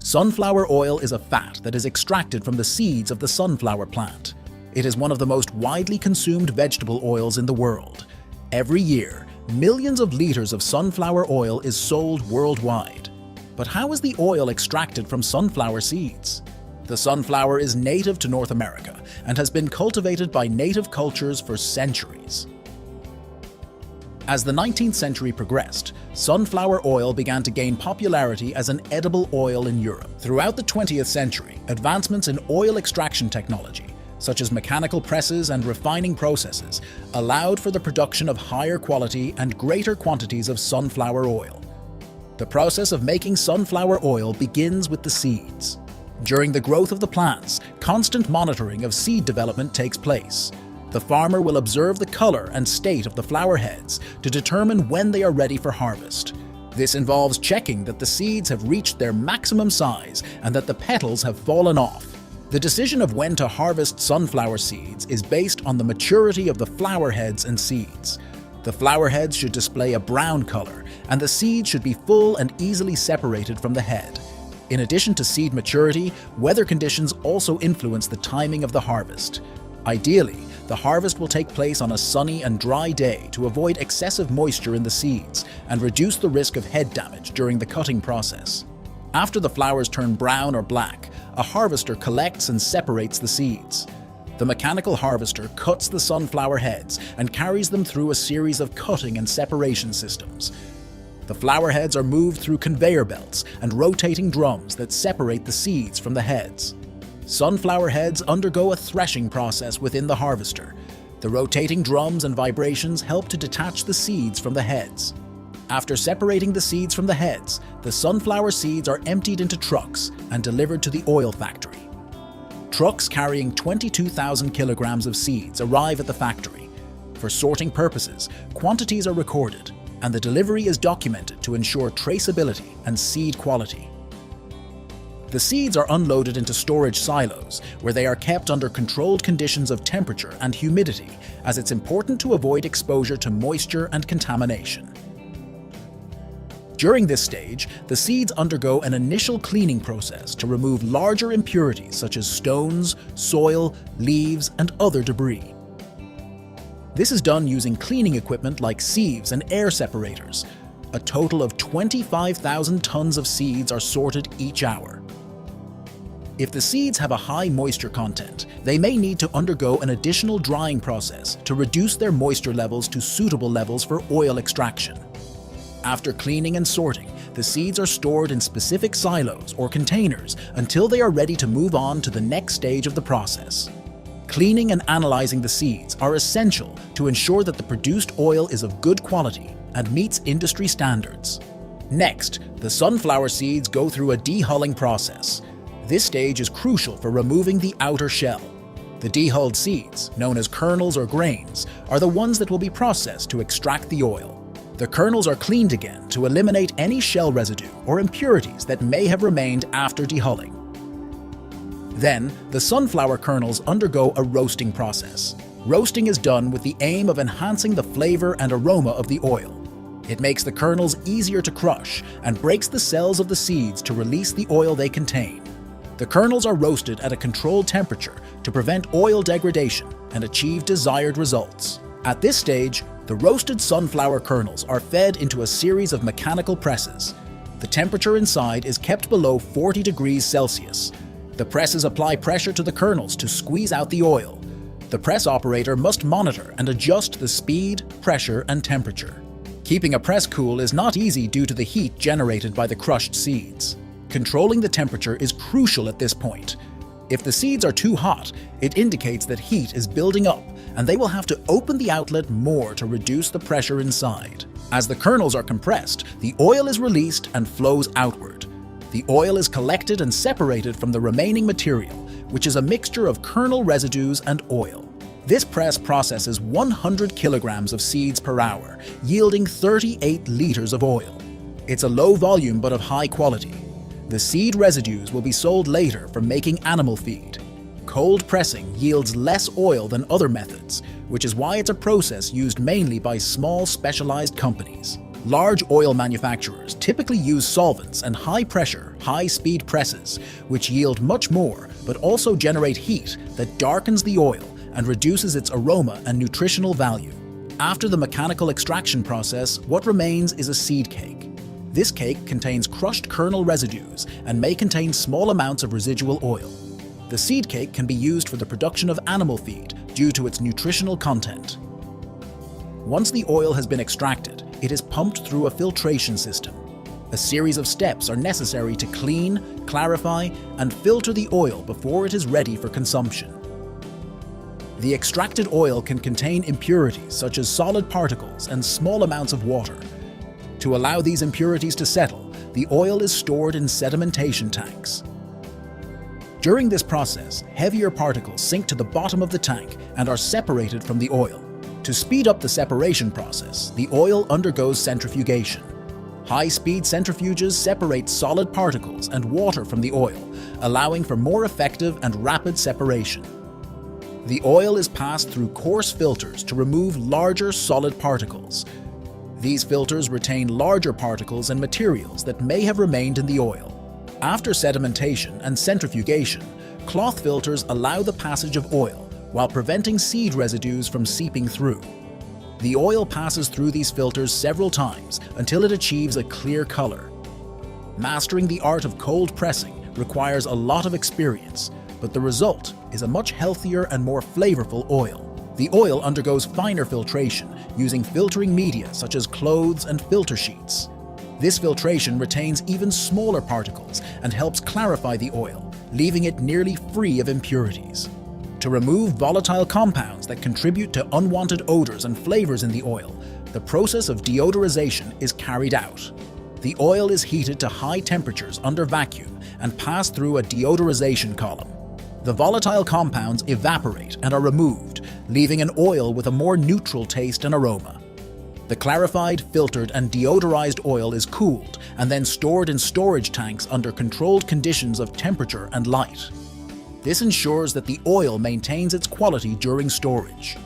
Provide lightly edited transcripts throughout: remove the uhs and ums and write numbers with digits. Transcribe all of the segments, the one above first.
Sunflower oil is a fat that is extracted from the seeds of the sunflower plant. It is one of the most widely consumed vegetable oils in the world. Every year, millions of liters of sunflower oil is sold worldwide. But how is the oil extracted from sunflower seeds? The sunflower is native to North America and has been cultivated by native cultures for centuries. As the 19th century progressed, sunflower oil began to gain popularity as an edible oil in Europe. Throughout the 20th century, advancements in oil extraction technology, such as mechanical presses and refining processes, allowed for the production of higher quality and greater quantities of sunflower oil. The process of making sunflower oil begins with the seeds. During the growth of the plants, constant monitoring of seed development takes place. The farmer will observe the color and state of the flower heads to determine when they are ready for harvest. This involves checking that the seeds have reached their maximum size and that the petals have fallen off. The decision of when to harvest sunflower seeds is based on the maturity of the flower heads and seeds. The flower heads should display a brown color, and the seeds should be full and easily separated from the head. In addition to seed maturity, weather conditions also influence the timing of the harvest. Ideally, the harvest will take place on a sunny and dry day to avoid excessive moisture in the seeds and reduce the risk of head damage during the cutting process. After the flowers turn brown or black, a harvester collects and separates the seeds. The mechanical harvester cuts the sunflower heads and carries them through a series of cutting and separation systems. The flower heads are moved through conveyor belts and rotating drums that separate the seeds from the heads. Sunflower heads undergo a threshing process within the harvester. The rotating drums and vibrations help to detach the seeds from the heads. After separating the seeds from the heads, the sunflower seeds are emptied into trucks and delivered to the oil factory. Trucks carrying 22,000 kilograms of seeds arrive at the factory. For sorting purposes, quantities are recorded, and the delivery is documented to ensure traceability and seed quality. The seeds are unloaded into storage silos, where they are kept under controlled conditions of temperature and humidity, as it's important to avoid exposure to moisture and contamination. During this stage, the seeds undergo an initial cleaning process to remove larger impurities such as stones, soil, leaves, and other debris. This is done using cleaning equipment like sieves and air separators. A total of 25,000 tons of seeds are sorted each hour. If the seeds have a high moisture content, they may need to undergo an additional drying process to reduce their moisture levels to suitable levels for oil extraction. After cleaning and sorting, the seeds are stored in specific silos or containers until they are ready to move on to the next stage of the process. Cleaning and analyzing the seeds are essential to ensure that the produced oil is of good quality and meets industry standards. Next, the sunflower seeds go through a dehulling process. This stage is crucial for removing the outer shell. The dehulled seeds, known as kernels or grains, are the ones that will be processed to extract the oil. The kernels are cleaned again to eliminate any shell residue or impurities that may have remained after dehulling. Then, the sunflower kernels undergo a roasting process. Roasting is done with the aim of enhancing the flavor and aroma of the oil. It makes the kernels easier to crush and breaks the cells of the seeds to release the oil they contain. The kernels are roasted at a controlled temperature to prevent oil degradation and achieve desired results. At this stage, the roasted sunflower kernels are fed into a series of mechanical presses. The temperature inside is kept below 40 degrees Celsius. The presses apply pressure to the kernels to squeeze out the oil. The press operator must monitor and adjust the speed, pressure, and temperature. Keeping a press cool is not easy due to the heat generated by the crushed seeds. Controlling the temperature is crucial at this point. If the seeds are too hot, it indicates that heat is building up, and they will have to open the outlet more to reduce the pressure inside. As the kernels are compressed, the oil is released and flows outward. The oil is collected and separated from the remaining material, which is a mixture of kernel residues and oil. This press processes 100 kilograms of seeds per hour, yielding 38 liters of oil. It's a low volume but of high quality. The seed residues will be sold later for making animal feed. Cold pressing yields less oil than other methods, which is why it's a process used mainly by small specialized companies. Large oil manufacturers typically use solvents and high-pressure, high-speed presses, which yield much more but also generate heat that darkens the oil and reduces its aroma and nutritional value. After the mechanical extraction process, what remains is a seed cake. This cake contains crushed kernel residues and may contain small amounts of residual oil. The seed cake can be used for the production of animal feed due to its nutritional content. Once the oil has been extracted, it is pumped through a filtration system. A series of steps are necessary to clean, clarify, and filter the oil before it is ready for consumption. The extracted oil can contain impurities such as solid particles and small amounts of water. To allow these impurities to settle, the oil is stored in sedimentation tanks. During this process, heavier particles sink to the bottom of the tank and are separated from the oil. To speed up the separation process, the oil undergoes centrifugation. High-speed centrifuges separate solid particles and water from the oil, allowing for more effective and rapid separation. The oil is passed through coarse filters to remove larger solid particles. These filters retain larger particles and materials that may have remained in the oil. After sedimentation and centrifugation, cloth filters allow the passage of oil while preventing seed residues from seeping through. The oil passes through these filters several times until it achieves a clear color. Mastering the art of cold pressing requires a lot of experience, but the result is a much healthier and more flavorful oil. The oil undergoes finer filtration using filtering media such as clothes and filter sheets. This filtration retains even smaller particles and helps clarify the oil, leaving it nearly free of impurities. To remove volatile compounds that contribute to unwanted odors and flavors in the oil, the process of deodorization is carried out. The oil is heated to high temperatures under vacuum and passed through a deodorization column. The volatile compounds evaporate and are removed, leaving an oil with a more neutral taste and aroma. The clarified, filtered, and deodorized oil is cooled and then stored in storage tanks under controlled conditions of temperature and light. This ensures that the oil maintains its quality during storage.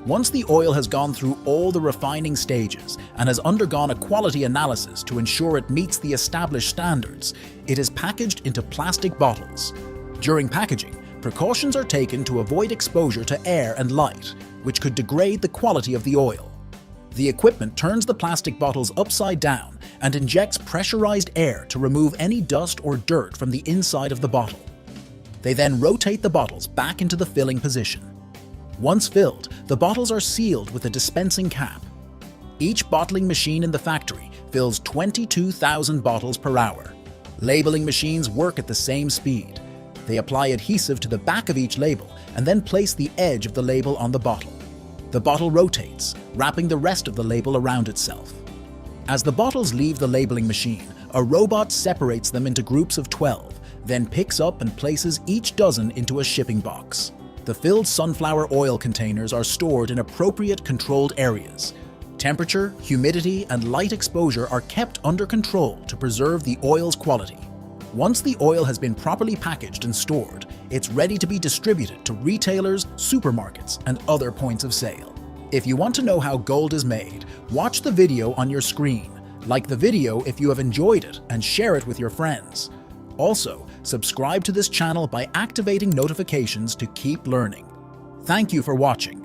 Once the oil has gone through all the refining stages and has undergone a quality analysis to ensure it meets the established standards, it is packaged into plastic bottles. During packaging, precautions are taken to avoid exposure to air and light, which could degrade the quality of the oil. The equipment turns the plastic bottles upside down and injects pressurized air to remove any dust or dirt from the inside of the bottle. They then rotate the bottles back into the filling position. Once filled, the bottles are sealed with a dispensing cap. Each bottling machine in the factory fills 22,000 bottles per hour. Labeling machines work at the same speed. They apply adhesive to the back of each label and then place the edge of the label on the bottle. The bottle rotates, wrapping the rest of the label around itself. As the bottles leave the labeling machine, a robot separates them into groups of 12, then picks up and places each dozen into a shipping box. The filled sunflower oil containers are stored in appropriate controlled areas. Temperature, humidity, and light exposure are kept under control to preserve the oil's quality. Once the oil has been properly packaged and stored, it's ready to be distributed to retailers, supermarkets, and other points of sale. If you want to know how gold is made, watch the video on your screen. Like the video if you have enjoyed it and share it with your friends. Also, subscribe to this channel by activating notifications to keep learning. Thank you for watching.